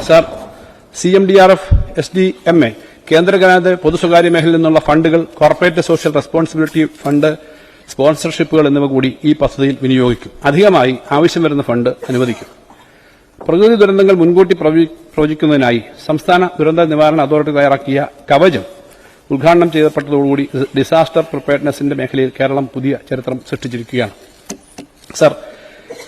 Sir, CMDRF, SDMA കേന്ദ്ര government പൊതു സ്വകാര്യ മേഖലയിൽ നിന്നുള്ള ഫണ്ടുകൾ, കോർപ്പറേറ്റ് സോഷ്യൽ റെസ്പോൺസിബിലിറ്റി ഫണ്ട്, സ്പോൺസർഷിപ്പുകൾ എന്നിവ കൂടി ഈ പദ്ധതിയിൽ വിനിയോഗിക്കും. അധികമായി ആവശ്യം വരുന്ന ഫണ്ട് അനുവദിക്കും. പ്രകൃതി ദുരന്തങ്ങൾ മുൻകൂട്ടി പ്രവചിക്കുന്നതിനായി സംസ്ഥാന ദുരന്ത നിവാരണ അതോറിറ്റി തയ്യാറാക്കിയ കവചം ഉദ്ഘാടനം ചെയ്യപ്പെട്ടതോടുകൂടി ഡിസാസ്റ്റർ പ്രിപ്പയർഡ്നെസിന്റെ മേഖലയിൽ കേരളം പുതിയ ചരിത്രം സൃഷ്ടിച്ചിരിക്കുകയാണ്. സർ,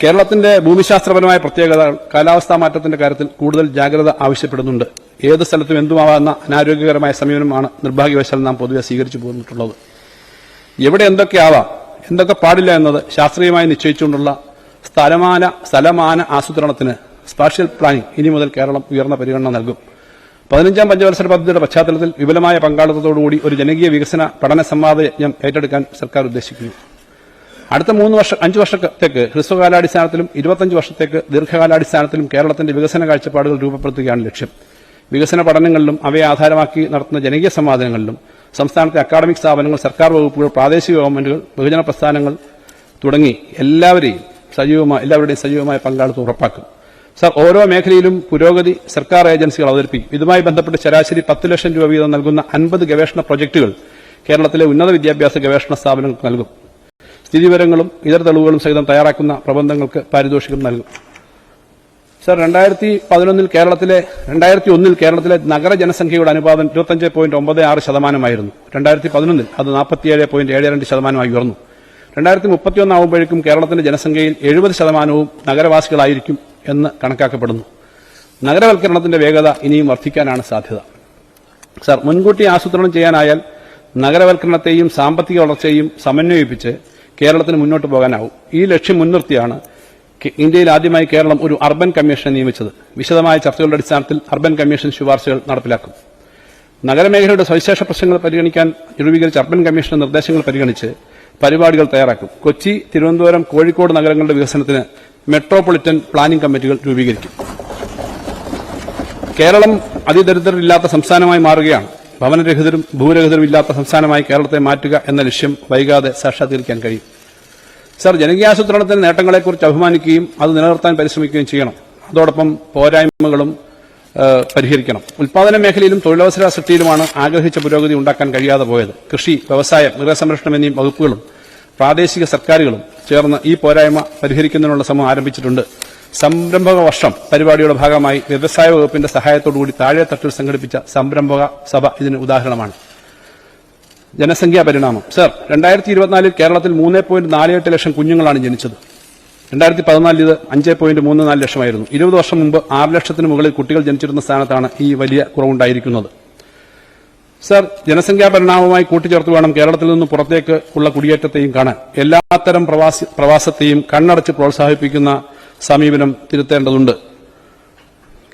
കേരളത്തിന്റെ ഭൂമിശാസ്ത്രപരമായ പ്രത്യേകത കാലാവസ്ഥാ മാറ്റത്തിന്റെ കാര്യത്തിൽ കൂടുതൽ ജാഗ്രത ആവശ്യപ്പെടുന്നുണ്ട്. ഏത് സ്ഥലത്തും എന്തുമാവാവുന്ന അനാരോഗ്യകരമായ സമീപനമാണ് നിർഭാഗ്യവശാൽ നാം പൊതുവെ സ്വീകരിച്ചു പോന്നിട്ടുള്ളത്. എവിടെ എന്തൊക്കെയാവാം, എന്തൊക്കെ പാടില്ല എന്നത് ശാസ്ത്രീയമായി നിശ്ചയിച്ചുകൊണ്ടുള്ള സ്ഥലമാന ആസൂത്രണത്തിന് സ്പാഷ്യൽ പ്ലാനിംഗ് ഇനി മുതൽ കേരളം ഉയർന്ന പരിഗണന നൽകും. 15ാം പഞ്ചവത്സര പദ്ധതിയുടെ പശ്ചാത്തലത്തിൽ വിപുലമായ പങ്കാളിത്തത്തോടുകൂടി ഒരു ജനകീയ വികസന പഠന സംവാദ യജ്ഞം ഏറ്റെടുക്കാൻ സർക്കാർ ഉദ്ദേശിക്കുന്നു. അടുത്ത 5 വർഷത്തേക്ക് ഹ്രസ്വകാലാടിസ്ഥാനത്തിലും 25 വർഷത്തേക്ക് ദീർഘകാലാടിസ്ഥാനത്തിലും കേരളത്തിന്റെ വികസന കാഴ്ചപ്പാടുകൾ രൂപപ്പെടുത്തുകയാണ് ലക്ഷ്യം. വികസന പഠനങ്ങളിലും അവയെ ആധാരമാക്കി നടത്തുന്ന ജനകീയ സംവാദങ്ങളിലും സംസ്ഥാനത്തെ അക്കാദമിക് സ്ഥാപനങ്ങൾ, സർക്കാർ വകുപ്പുകൾ, പ്രാദേശിക ഗവൺമെന്റുകൾ, ബഹുജന പ്രസ്ഥാനങ്ങൾ തുടങ്ങി എല്ലാവരുടെയും സജീവമായ പങ്കാളിത്തം ഉറപ്പാക്കും. സർ, ഓരോ മേഖലയിലും പുരോഗതി സർക്കാർ ഏജൻസികൾ അവതരിപ്പിക്കും. ഇതുമായി ബന്ധപ്പെട്ട് ശരാശരി 10 ലക്ഷം രൂപ വീതം നൽകുന്ന 50 ഗവേഷണ പ്രൊജക്ടുകൾ കേരളത്തിലെ ഉന്നത വിദ്യാഭ്യാസ ഗവേഷണ സ്ഥാപനങ്ങൾക്ക് നൽകും. സ്ഥിതിവിവരങ്ങളും ഇതര തെളിവുകളും സഹിതം തയ്യാറാക്കുന്ന പ്രബന്ധങ്ങൾക്ക് പാരിതോഷികം നൽകും. സർ, 2001 കേരളത്തിലെ നഗര ജനസംഖ്യയുടെ അനുപാതം 25.96%. 2011 അത് 47.72% ഉയർന്നു. 2031 ആകുമ്പോഴേക്കും കേരളത്തിന്റെ ജനസംഖ്യയിൽ 70% നഗരവാസികളായിരിക്കും എന്ന് കണക്കാക്കപ്പെടുന്നു. നഗരവൽക്കരണത്തിന്റെ വേഗത ഇനിയും വർദ്ധിക്കാനാണ് സാധ്യത. സർ, മുൻകൂട്ടി ആസൂത്രണം ചെയ്യാനായാൽ നഗരവൽക്കരണത്തെയും സാമ്പത്തിക വളർച്ചയെയും സമന്വയിപ്പിച്ച് കേരളത്തിന് മുന്നോട്ട് പോകാനാവും. ഈ ലക്ഷ്യം മുൻനിർത്തിയാണ് ഇന്ത്യയിൽ ആദ്യമായി കേരളം ഒരു അർബൻ കമ്മീഷനെ നിയമിച്ചത്. വിശദമായ ചർച്ചകളുടെ അടിസ്ഥാനത്തിൽ അർബൻ കമ്മീഷൻ ശുപാർശകൾ നടപ്പിലാക്കും. നഗരമേഖലയുടെ സവിശേഷ പ്രശ്നങ്ങൾ പരിഗണിക്കാൻ രൂപീകരിച്ച അർബൻ കമ്മീഷന്റെ നിർദ്ദേശങ്ങൾ പരിഗണിച്ച് പരിപാടികൾ തയ്യാറാക്കും. കൊച്ചി, തിരുവനന്തപുരം, കോഴിക്കോട് നഗരങ്ങളുടെ വികസനത്തിന് മെട്രോപൊളിറ്റൻ പ്ലാനിംഗ് കമ്മിറ്റികൾ രൂപീകരിക്കും. കേരളം അതിദരിദ്രരില്ലാത്ത സംസ്ഥാനമായി മാറുകയാണ്. ഭവനരഹിതരും ഭൂരഹിതരും ഇല്ലാത്ത സംസ്ഥാനമായി കേരളത്തെ മാറ്റുക എന്ന ലക്ഷ്യം വൈകാതെ സാക്ഷാത്കരിക്കാൻ കഴിയും. സർ, ജനകീയാസൂത്രണത്തിന്റെ നേട്ടങ്ങളെക്കുറിച്ച് അഭിമാനിക്കുകയും അത് നിലനിർത്താൻ പരിശ്രമിക്കുകയും ചെയ്യണം. അതോടൊപ്പം പോരായ്മകളും പരിഹരിക്കണം. ഉൽപാദന മേഖലയിലും തൊഴിലവസര സൃഷ്ടിയിലുമാണ് ആഗ്രഹിച്ച പുരോഗതി ഉണ്ടാക്കാൻ കഴിയാതെ പോയത്. കൃഷി, വ്യവസായം, മൃഗസംരക്ഷണം എന്നീ വകുപ്പുകളും പ്രാദേശിക സർക്കാരുകളും ചേർന്ന് ഈ പോരായ്മ പരിഹരിക്കുന്നതിനുള്ള ശ്രമം ആരംഭിച്ചിട്ടുണ്ട്. സംരംഭക വർഷം പരിപാടിയുടെ ഭാഗമായി വ്യവസായ വകുപ്പിന്റെ സഹായത്തോടുകൂടി താഴെത്തട്ടിൽ സംഘടിപ്പിച്ച സംരംഭക സഭ ഇതിന് ഉദാഹരണമാണ്. ജനസംഖ്യാ പരിണാമം. സർ, 2024 കേരളത്തിൽ 3.48 ലക്ഷം കുഞ്ഞുങ്ങളാണ് ജനിച്ചത്. 2014 ഇത് 5.34 ലക്ഷമായിരുന്നു. 20 വർഷം മുമ്പ് 6 ലക്ഷത്തിന് മുകളിൽ കുട്ടികൾ ജനിച്ചിരുന്ന സ്ഥാനത്താണ് ഈ വലിയ കുറവുണ്ടായിരിക്കുന്നത്. സർ, ജനസംഖ്യാ പരിണാമവുമായി കൂട്ടിച്ചേർത്ത് വേണം കേരളത്തിൽ നിന്ന് പുറത്തേക്ക് ഉള്ള കുടിയേറ്റത്തെയും കാണാൻ. എല്ലാത്തരം പ്രവാസത്തെയും കണ്ണടച്ച് പ്രോത്സാഹിപ്പിക്കുന്ന സമീപനം തിരുത്തേണ്ടതുണ്ട്.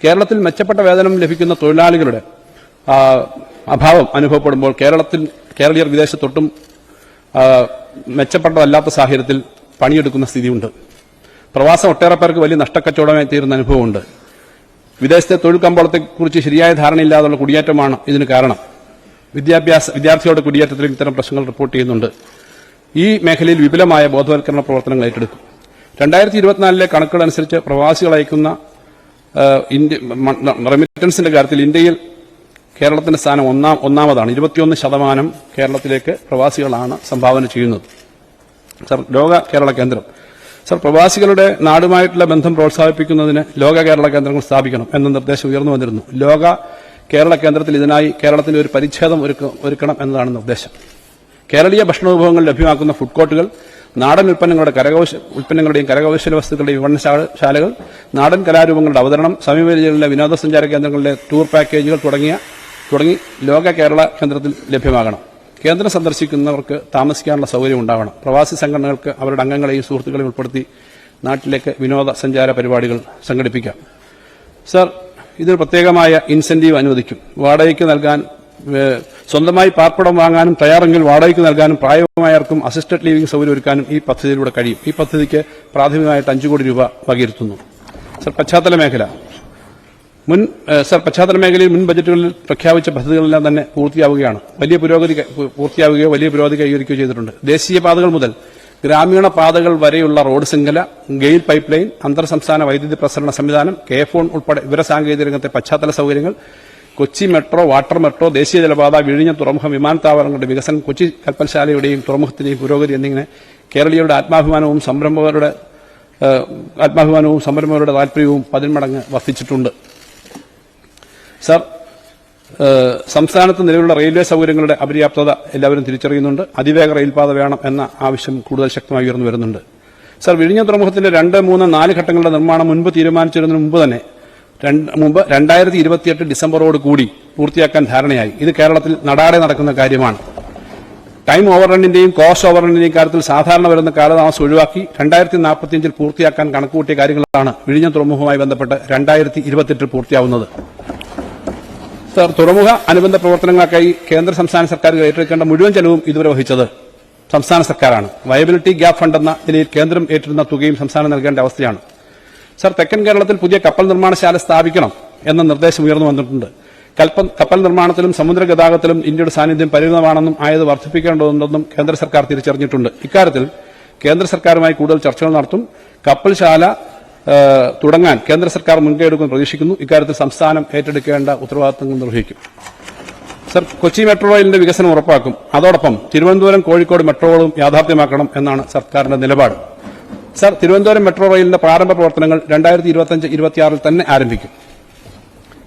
കേരളത്തിൽ മെച്ചപ്പെട്ട വേതനം ലഭിക്കുന്ന തൊഴിലാളികളുടെ അഭാവം അനുഭവപ്പെടുമ്പോൾ കേരളീയർ വിദേശത്തൊട്ടും മെച്ചപ്പെട്ടതല്ലാത്ത സാഹചര്യത്തിൽ പണിയെടുക്കുന്ന സ്ഥിതിയുണ്ട്. പ്രവാസം ഒട്ടേറെ പേർക്ക് വലിയ നഷ്ടക്കച്ചവടമായി തീരുന്ന അനുഭവമുണ്ട്. വിദേശത്തെ തൊഴിൽ കമ്പോളത്തെക്കുറിച്ച് ശരിയായ ധാരണയില്ലാതുള്ള കുടിയേറ്റമാണ് ഇതിന് കാരണം. വിദ്യാർത്ഥികളുടെ കുടിയേറ്റത്തിൽ ഇത്തരം പ്രശ്നങ്ങൾ റിപ്പോർട്ട് ചെയ്യുന്നുണ്ട്. ഈ മേഖലയിൽ വിപുലമായ ബോധവൽക്കരണ പ്രവർത്തനങ്ങൾ ഏറ്റെടുക്കും. 2024 കണക്കുകളനുസരിച്ച് പ്രവാസികൾ അയക്കുന്ന റെമിറ്റൻസിന്റെ കാര്യത്തിൽ ഇന്ത്യയിൽ കേരളത്തിന്റെ സ്ഥാനം ഒന്നാമതാണ്. 21% കേരളത്തിലേക്ക് പ്രവാസികളാണ് സംഭാവന ചെയ്യുന്നത്. സർ, ലോക കേരള കേന്ദ്രം. സർ, പ്രവാസികളുടെ നാടുമായിട്ടുള്ള ബന്ധം പ്രോത്സാഹിപ്പിക്കുന്നതിന് ലോക കേരള കേന്ദ്രങ്ങൾ സ്ഥാപിക്കണം എന്ന നിർദ്ദേശം ഉയർന്നു വന്നിരുന്നു. ലോക കേരള കേന്ദ്രത്തിൽ ഇതിനായി കേരളത്തിന്റെ ഒരു പരിച്ഛേദം ഒരുക്കണം എന്നതാണ് നിർദ്ദേശം. കേരളീയ ഭക്ഷണവിഭവങ്ങൾ ലഭ്യമാക്കുന്ന ഫുഡ് കോർട്ടുകൾ, നാടൻ ഉൽപ്പന്നങ്ങളുടെയും കരകൗശല വസ്തുക്കളുടെയും വിപണനശാലകൾ, നാടൻ കലാരൂപങ്ങളുടെ അവതരണം, സമീപ ജില്ലകളിലെ വിനോദസഞ്ചാര കേന്ദ്രങ്ങളിലെ ടൂർ പാക്കേജുകൾ തുടങ്ങി ലോക കേരള കേന്ദ്രത്തിൽ ലഭ്യമാകണം. കേന്ദ്രം സന്ദർശിക്കുന്നവർക്ക് താമസിക്കാനുള്ള സൗകര്യം ഉണ്ടാവണം. പ്രവാസി സംഘടനകൾക്ക് അവരുടെ അംഗങ്ങളെയും സുഹൃത്തുക്കളെയും ഉൾപ്പെടുത്തി നാട്ടിലേക്ക് വിനോദസഞ്ചാര പരിപാടികൾ സംഘടിപ്പിക്കാം. സർ, ഇതിന് പ്രത്യേകമായ ഇൻസെന്റീവ് അനുവദിക്കും. വാടകയ്ക്ക് നൽകാൻ, സ്വന്തമായി പാർപ്പിടം വാങ്ങാനും തയ്യാറെങ്കിൽ വാടകയ്ക്ക് നൽകാനും പ്രായമായവർക്കും അസിസ്റ്റഡ് ലിവിംഗ് സൗകര്യം ഒരുക്കാനും ഈ പദ്ധതിയിലൂടെ കഴിയും. ഈ പദ്ധതിക്ക് പ്രാഥമികമായിട്ട് 5 കോടി രൂപ വകയിരുത്തുന്നു. സർ, പശ്ചാത്തല മേഖലയിൽ മുൻ ബജറ്റുകളിൽ പ്രഖ്യാപിച്ച പദ്ധതികളെല്ലാം തന്നെ പൂർത്തിയാവുകയോ വലിയ പുരോഗതി കൈവരിക്കുകയോ ചെയ്തിട്ടുണ്ട്. ദേശീയപാതകൾ മുതൽ ഗ്രാമീണ പാതകൾ വരെയുള്ള റോഡ് ശൃംഖല, ഗെയിൽ പൈപ്പ് ലൈൻ, അന്തർ സംസ്ഥാന വൈദ്യുതി പ്രസരണ സംവിധാനം, കെ-ഫോൺ ഉൾപ്പെടെ വിവരസാങ്കേതിക രംഗത്തെ പശ്ചാത്തല സൌകര്യങ്ങൾ, കൊച്ചി മെട്രോ, വാട്ടർ മെട്രോ, ദേശീയ ജലപാത, വിഴിഞ്ഞം തുറമുഖം, വിമാനത്താവളങ്ങളുടെ വികസനം, കൊച്ചി കപ്പൽശാലയുടെയും തുറമുഖത്തിന്റെയും പുരോഗതി എന്നിങ്ങനെ കേരളീയരുടെ ആത്മാഭിമാനവും സംരംഭകരുടെ താൽപര്യവും 10 മടങ്ങ് വർദ്ധിച്ചിട്ടുണ്ട്. സർ, സംസ്ഥാനത്ത് നിലവിലുള്ള റെയിൽവേ സൌകര്യങ്ങളുടെ അപര്യാപ്തത എല്ലാവരും തിരിച്ചറിയുന്നുണ്ട്. അതിവേഗ റെയിൽപാത വേണം എന്ന ആവശ്യം കൂടുതൽ ശക്തമായി ഉയർന്നു വരുന്നുണ്ട്. സർ, വിഴിഞ്ഞം തുറമുഖത്തിന്റെ 2, 3, 4 ഘട്ടങ്ങളുടെ നിർമ്മാണം മുൻപ് തീരുമാനിച്ചിരുന്നതിന് മുമ്പ് 2028 ഡിസംബറോട് കൂടി പൂർത്തിയാക്കാൻ ധാരണയായി. ഇത് കേരളത്തിൽ നടാടെ നടക്കുന്ന കാര്യമാണ്. ടൈം ഓവർറണ്ണിന്റെയും കോസ്റ്റ് ഓവർറണ്ണിന്റെയും കാര്യത്തിൽ സാധാരണ വരുന്ന കാലതാമസം ഒഴിവാക്കി 2045 പൂർത്തിയാക്കാൻ കണക്കുകൂട്ടിയ കാര്യങ്ങളാണ് വിഴിഞ്ഞം തുറമുഖവുമായി ബന്ധപ്പെട്ട് 2028 പൂർത്തിയാവുന്നത്. സർ, തുറമുഖ അനുബന്ധ പ്രവർത്തനങ്ങൾക്കായി കേന്ദ്ര സംസ്ഥാന സർക്കാരുകൾ ഏറ്റെടുക്കേണ്ട മുഴുവൻ ചെലവും ഇതുവരെ വഹിച്ചത് സംസ്ഥാന സർക്കാരാണ്. വയബിലിറ്റി ഗ്യാപ് ഫണ്ട് എന്ന നിലയിൽ കേന്ദ്രം ഏറ്റിരുന്ന തുകയും സംസ്ഥാനം നൽകേണ്ട അവസ്ഥയാണ്. സർ, തെക്കൻ കേരളത്തിൽ പുതിയ കപ്പൽ നിർമ്മാണശാല സ്ഥാപിക്കണം എന്ന നിർദ്ദേശം ഉയർന്നു വന്നിട്ടുണ്ട്. കപ്പൽ നിർമ്മാണത്തിലും സമുദ്ര ഗതാഗതത്തിലും ഇന്ത്യയുടെ സാന്നിധ്യം പരിമിതമാണെന്നും ആയത് വർദ്ധിപ്പിക്കേണ്ടതുണ്ടെന്നും കേന്ദ്ര സർക്കാർ തിരിച്ചറിഞ്ഞിട്ടുണ്ട്. ഇക്കാര്യത്തിൽ കേന്ദ്ര സർക്കാരുമായി കൂടുതൽ ചർച്ചകൾ നടത്തും. കപ്പൽശാല തുടങ്ങാൻ കേന്ദ്ര സർക്കാർ മുൻകൈ എടുക്കുമെന്ന് പ്രതീക്ഷിക്കുന്നു. ഇക്കാര്യത്തിൽ സംസ്ഥാനം ഏറ്റെടുക്കേണ്ട ഉത്തരവാദിത്തങ്ങൾ നിർവഹിക്കും. സർ, കൊച്ചി മെട്രോ റെയിലിന്റെ വികസനം ഉറപ്പാക്കും. അതോടൊപ്പം തിരുവനന്തപുരം, കോഴിക്കോട് മെട്രോകളും യാഥാർത്ഥ്യമാക്കണം എന്നാണ് സർക്കാരിന്റെ നിലപാട്. സർ, തിരുവനന്തപുരം മെട്രോ റെയിലിന്റെ പ്രാരംഭ പ്രവർത്തനങ്ങൾ 2025-26 തന്നെ ആരംഭിക്കും.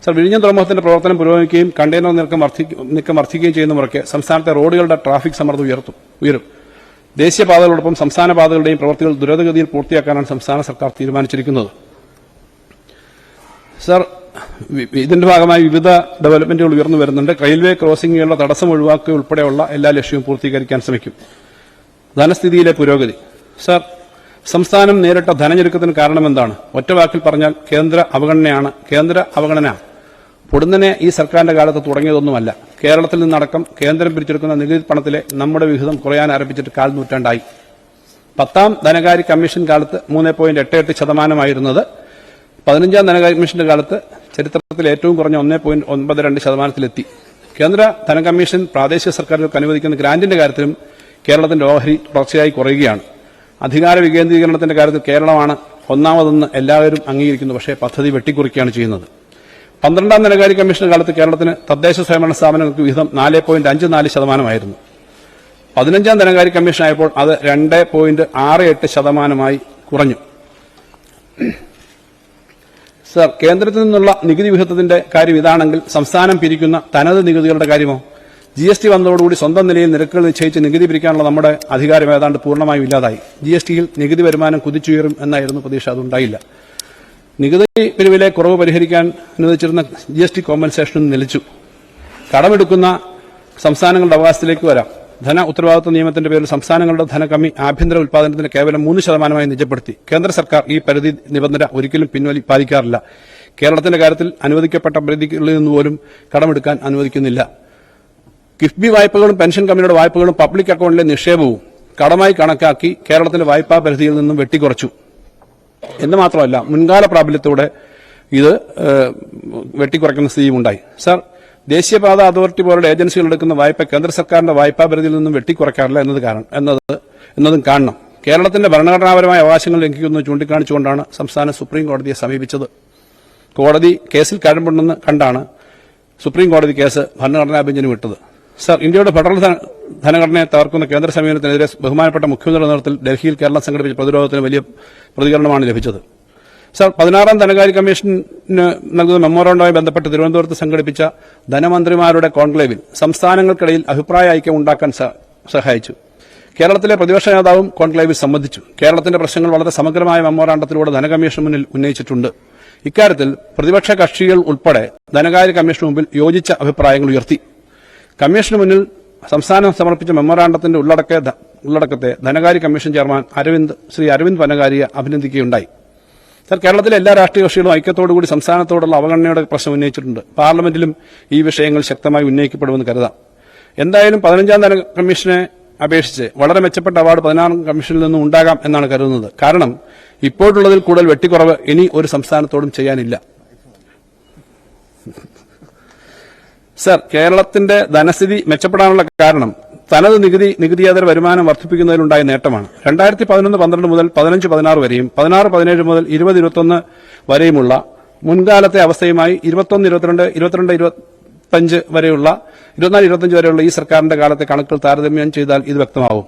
സർ, വിഴിഞ്ഞം തുറമുഖത്തിന്റെ പ്രവർത്തനം പുരോഗമിക്കുകയും കണ്ടെയ്നർ നീക്കം വർദ്ധിക്കുകയും ചെയ്യുന്ന മുറയ്ക്ക് സംസ്ഥാനത്തെ റോഡുകളുടെ ട്രാഫിക് സമ്മർദ്ദം ഉയരും. ദേശീയപാതകളോടൊപ്പം സംസ്ഥാന പാതകളുടെയും പ്രവൃത്തികൾ ദ്രുതഗതിയിൽ പൂർത്തിയാക്കാനാണ് സംസ്ഥാന സർക്കാർ തീരുമാനിച്ചിരിക്കുന്നത്. സർ, ഇതിന്റെ ഭാഗമായി വിവിധ ഡെവലപ്മെന്റുകൾ ഉയർന്നു വരുന്നുണ്ട്. റെയിൽവേ ക്രോസിംഗുകളുടെ തടസ്സം ഒഴിവാക്കുക ഉൾപ്പെടെയുള്ള എല്ലാ ലക്ഷ്യവും പൂർത്തീകരിക്കാൻ ശ്രമിക്കും. ധനസ്ഥിതിയിലെ പുരോഗതി. സർ, സംസ്ഥാനം നേരിട്ട ധനഞ്ഞെരുക്കത്തിന് കാരണമെന്താണ്? ഒറ്റവാക്കിൽ പറഞ്ഞാൽ കേന്ദ്ര അവഗണന പൊടുന്നനെ ഈ സർക്കാരിന്റെ കാലത്ത് തുടങ്ങിയതൊന്നുമല്ല. കേരളത്തിൽ നിന്നടക്കം കേന്ദ്രം പിരിച്ചെടുക്കുന്ന നികുതി പണത്തിലെ നമ്മുടെ വിഹിതം കുറയാൻ ആരംഭിച്ചിട്ട് 1/4 നൂറ്റാണ്ടായി. 10ാം ധനകാര്യ കമ്മീഷൻ കാലത്ത് 3.88% 15ാം ധനകാര്യ കമ്മീഷന്റെ കാലത്ത് ചരിത്രത്തിൽ ഏറ്റവും കുറഞ്ഞ 1.92%-ലെത്തി. കേന്ദ്ര ധനകമ്മീഷൻ പ്രാദേശിക സർക്കാരുകൾക്ക് അനുവദിക്കുന്ന ഗ്രാന്റിന്റെ കാര്യത്തിലും കേരളത്തിന്റെ ഓഹരി തുടർച്ചയായി കുറയുകയാണ്. അധികാര വികേന്ദ്രീകരണത്തിന്റെ കാര്യത്തിൽ കേരളമാണ് ഒന്നാമതെന്ന് എല്ലാവരും അംഗീകരിക്കുന്നു. പക്ഷേ പദ്ധതി വെട്ടിക്കുറിക്കുകയാണ് ചെയ്യുന്നത്. 12ാം ധനകാര്യ കമ്മീഷന്റെ കാലത്ത് കേരളത്തിന് തദ്ദേശ സ്വയംഭരണ സ്ഥാപനങ്ങൾക്ക് വിഹിതം 4.54%. 15ാം ധനകാര്യ കമ്മീഷനായപ്പോൾ അത് 2.68%-ആയി കുറഞ്ഞു. സർ, കേന്ദ്രത്തിൽ നിന്നുള്ള നികുതി വിഹിതത്തിന്റെ കാര്യം ഇതാണെങ്കിൽ സംസ്ഥാനം പിരിക്കുന്ന തനത് നികുതികളുടെ കാര്യമോ? GST വന്നതോടുകൂടി സ്വന്തം നിലയിൽ നിരക്കുകൾ നിശ്ചയിച്ച് നികുതി പിരിക്കാനുള്ള നമ്മുടെ അധികാരം ഏതാണ്ട് പൂർണ്ണമായും ഇല്ലാതായി. GSTയിൽ നികുതി വരുമാനം കുതിച്ചുയരും എന്നായിരുന്നു പ്രതീക്ഷ. അതുണ്ടായില്ല. നികുതി പിരിവിലെ കുറവ് പരിഹരിക്കാൻ അനുവദിച്ചിരുന്ന GST കോമ്പൻസേഷനും നിലച്ചു. കടമെടുക്കുന്ന സംസ്ഥാനങ്ങളുടെ അവകാശത്തിലേക്ക് വരാം. ധന ഉത്തരവാദിത്വ നിയമത്തിന്റെ പേരിൽ സംസ്ഥാനങ്ങളുടെ ധനകമ്മി ആഭ്യന്തര ഉത്പാദനത്തിന് കേവലം 3%-ആയി നിജപ്പെടുത്തി. കേന്ദ്ര സർക്കാർ ഈ പരിധി നിബന്ധന ഒരിക്കലും പാലിക്കാറില്ല. കേരളത്തിന്റെ കാര്യത്തിൽ അനുവദിക്കപ്പെട്ട പരിധികളിൽ നിന്നുപോലും കടമെടുക്കാൻ അനുവദിക്കുന്നില്ല. കിഫ്ബി വായ്പകളും പെൻഷൻ കമ്പനിയുടെ വായ്പകളും പബ്ലിക് അക്കൌണ്ടിലെ നിക്ഷേപവും കടമായി കണക്കാക്കി കേരളത്തിന്റെ വായ്പാ പരിധിയിൽ നിന്നും വെട്ടിക്കുറച്ചു എന്ന് മാത്രമല്ല, മുൻകാല പ്രാബല്യത്തോടെ ഇത് വെട്ടിക്കുറയ്ക്കുന്ന സ്ഥിതിയുമുണ്ടായി. സർ, ദേശീയപാത അതോറിറ്റി പോലുള്ള ഏജൻസികൾ എടുക്കുന്ന വായ്പ കേന്ദ്ര സർക്കാരിന്റെ വായ്പാ പരിധിയിൽ നിന്നും വെട്ടിക്കുറയ്ക്കാറില്ല എന്നതും കാണണം. കേരളത്തിന്റെ ഭരണഘടനാപരമായ അവകാശങ്ങൾ ലംഘിക്കുന്നത് ചൂണ്ടിക്കാണിച്ചുകൊണ്ടാണ് സംസ്ഥാനം സുപ്രീം കോടതിയെ സമീപിച്ചത്. കോടതി കേസിൽ കഴമ്പുണ്ടെന്ന് കണ്ടാണ് സുപ്രീം കോടതി കേസ് ഭരണഘടനാ ബെഞ്ചിന് വിട്ടത്. സർ, ഇന്ത്യയുടെ ഫെഡറൽ ധനഘടനയെ തകർക്കുന്ന കേന്ദ്ര സമീപനത്തിനെതിരെ ബഹുമാനപ്പെട്ട മുഖ്യമന്ത്രിയുടെ നേതൃത്വത്തിൽ ഡൽഹിയിൽ കേരളം സംഘടിപ്പിച്ച പ്രതിരോധത്തിന് വലിയ പ്രതികരണമാണ് ലഭിച്ചത്. സർ, 16ാം ധനകാര്യ കമ്മീഷന് നൽകുന്ന മെമ്മോറാണ്ടവുമായി ബന്ധപ്പെട്ട് തിരുവനന്തപുരത്ത് സംഘടിപ്പിച്ച ധനമന്ത്രിമാരുടെ കോൺക്ലേവിൽ സംസ്ഥാനങ്ങൾക്കിടയിൽ അഭിപ്രായ ഐക്യം ഉണ്ടാക്കാൻ സഹായിച്ചു. കേരളത്തിലെ പ്രതിപക്ഷ നേതാവും കോൺക്ലേവിൽ സംബന്ധിച്ചു. കേരളത്തിന്റെ പ്രശ്നങ്ങൾ വളരെ സമഗ്രമായ മെമ്മോറാണ്ടത്തിലൂടെ ധനകമ്മീഷൻ മുന്നിൽ ഉന്നയിച്ചിട്ടുണ്ട്. ഇക്കാര്യത്തിൽ പ്രതിപക്ഷ കക്ഷികൾ ഉൾപ്പെടെ ധനകാര്യ കമ്മീഷന് മുമ്പിൽ യോജിച്ച അഭിപ്രായങ്ങൾ ഉയർത്തി. കമ്മീഷന് മുന്നിൽ സംസ്ഥാനം സമർപ്പിച്ച മെമ്മോറാണ്ടത്തിന്റെ ഉള്ളടക്കത്തെ ധനകാര്യ കമ്മീഷൻ ചെയർമാൻ ശ്രീ അരവിന്ദ് പനകാരിയെ അഭിനന്ദിക്കുകയുണ്ടായി. സർ, കേരളത്തിലെ എല്ലാ രാഷ്ട്രീയ കക്ഷികളും ഐക്യത്തോടുകൂടി സംസ്ഥാനത്തോടുള്ള അവഗണനയുടെ പ്രശ്നം ഉന്നയിച്ചിട്ടുണ്ട്. പാർലമെന്റിലും ഈ വിഷയങ്ങൾ ശക്തമായി ഉന്നയിക്കപ്പെടുമെന്ന് കരുതാം. എന്തായാലും 15ാം ധന കമ്മീഷനെ അപേക്ഷിച്ച് വളരെ മെച്ചപ്പെട്ട അവാർഡ് 16ാം കമ്മീഷനിൽ നിന്നും ഉണ്ടാകാം എന്നാണ് കരുതുന്നത്. കാരണം ഇപ്പോഴുള്ളതിൽ കൂടുതൽ വെട്ടിക്കുറവ് ഇനി ഒരു സംസ്ഥാനത്തോടും ചെയ്യാനില്ല. സർ, കേരളത്തിന്റെ ധനസ്ഥിതി മെച്ചപ്പെടാനുള്ള കാരണം തനത് നികുതിയേതര വരുമാനം വർദ്ധിപ്പിക്കുന്നതിലുണ്ടായ നേട്ടമാണ്. 2011-12 മുതൽ 15-16 വരെയും 16-17 മുതൽ 20-21 വരെയുമുള്ള മുൻകാലത്തെ അവസ്ഥയുമായി 21-22-22-25 വരെയുള്ള 24-25 വരെയുള്ള ഈ സർക്കാരിന്റെ കാലത്തെ കണക്കുകൾ താരതമ്യം ചെയ്താൽ ഇത് വ്യക്തമാവും.